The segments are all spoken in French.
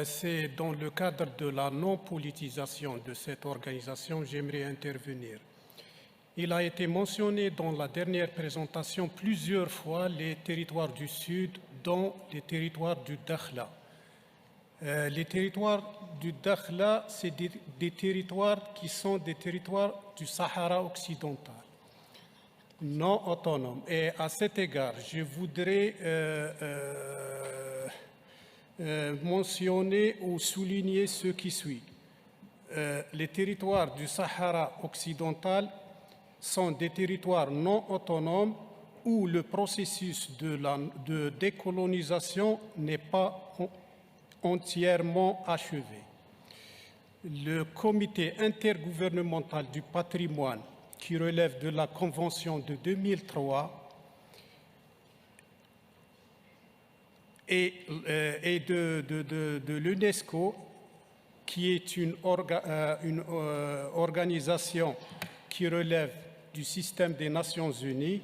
C'est dans le cadre de la non-politisation de cette organisation que j'aimerais intervenir. Il a été mentionné dans la dernière présentation plusieurs fois les territoires du Sud, dont les territoires du Dakhla. Les territoires du Dakhla, c'est des territoires qui sont des territoires du Sahara occidental, non autonomes. Et à cet égard, je voudrais mentionner ou souligner ce qui suit. Les territoires du Sahara occidental sont des territoires non autonomes où le processus de décolonisation n'est pas entièrement achevé. Le comité intergouvernemental du patrimoine, qui relève de la Convention de 2003 et de l'UNESCO, qui est une organisation qui relève du système des Nations Unies,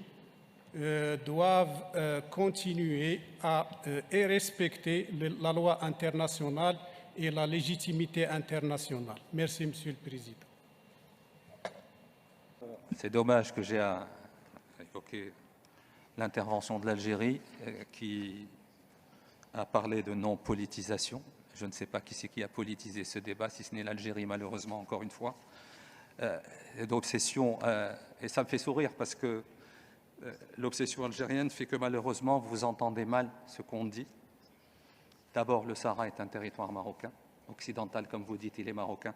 doivent continuer et respecter la loi internationale et la légitimité internationale. Merci, Monsieur le Président. C'est dommage que j'ai évoqué l'intervention de l'Algérie qui a parlé de non-politisation. Je ne sais pas qui c'est qui a politisé ce débat, si ce n'est l'Algérie, malheureusement, encore une fois. D'obsession, et ça me fait sourire parce que l'obsession algérienne fait que malheureusement vous entendez mal ce qu'on dit. D'abord, le Sahara est un territoire marocain, occidental comme vous dites, il est marocain.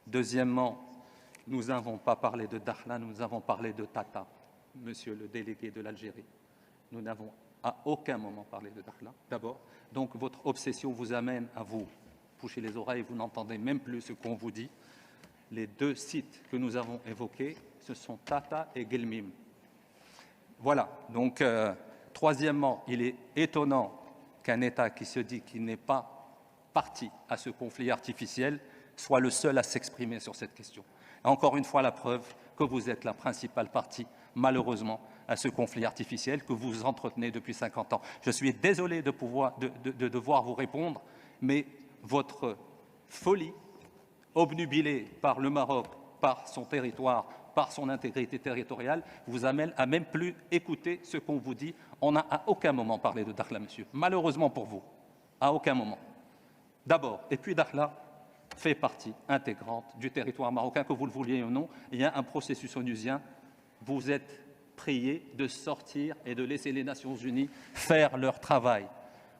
Deuxièmement, nous n'avons pas parlé de Dakhla, nous avons parlé de Tata, monsieur le délégué de l'Algérie. Nous n'avons à aucun moment parlé de Dakhla, d'abord. Donc votre obsession vous amène à vous boucher les oreilles, vous n'entendez même plus ce qu'on vous dit. Les deux sites que nous avons évoqués, ce sont Tata et Guelmim. Voilà. Donc, troisièmement, il est étonnant qu'un État qui se dit qu'il n'est pas parti à ce conflit artificiel soit le seul à s'exprimer sur cette question. Et encore une fois, la preuve que vous êtes la principale partie, malheureusement, à ce conflit artificiel que vous entretenez depuis 50 ans. Je suis désolé de devoir vous répondre, mais votre folie, obnubilé par le Maroc, par son territoire, par son intégrité territoriale, vous amène à même plus écouter ce qu'on vous dit. On n'a à aucun moment parlé de Dakhla, monsieur. Malheureusement pour vous, à aucun moment. D'abord, et puis Dakhla fait partie intégrante du territoire marocain, que vous le vouliez ou non. Il y a un processus onusien. Vous êtes prié de sortir et de laisser les Nations Unies faire leur travail.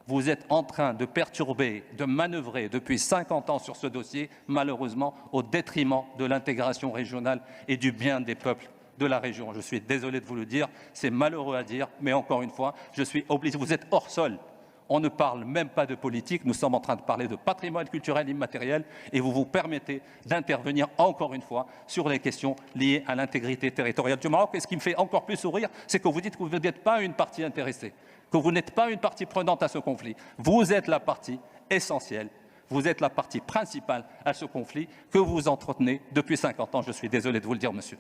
Vous êtes en train de perturber, de manœuvrer depuis 50 ans sur ce dossier, malheureusement, au détriment de l'intégration régionale et du bien des peuples de la région. Je suis désolé de vous le dire, c'est malheureux à dire, mais encore une fois, je suis obligé. Vous êtes hors sol. On ne parle même pas de politique, nous sommes en train de parler de patrimoine culturel immatériel et vous vous permettez d'intervenir encore une fois sur les questions liées à l'intégrité territoriale du Maroc. Et ce qui me fait encore plus sourire, c'est que vous dites que vous n'êtes pas une partie intéressée, que vous n'êtes pas une partie prenante à ce conflit. Vous êtes la partie essentielle, vous êtes la partie principale à ce conflit que vous entretenez depuis 50 ans. Je suis désolé de vous le dire, monsieur.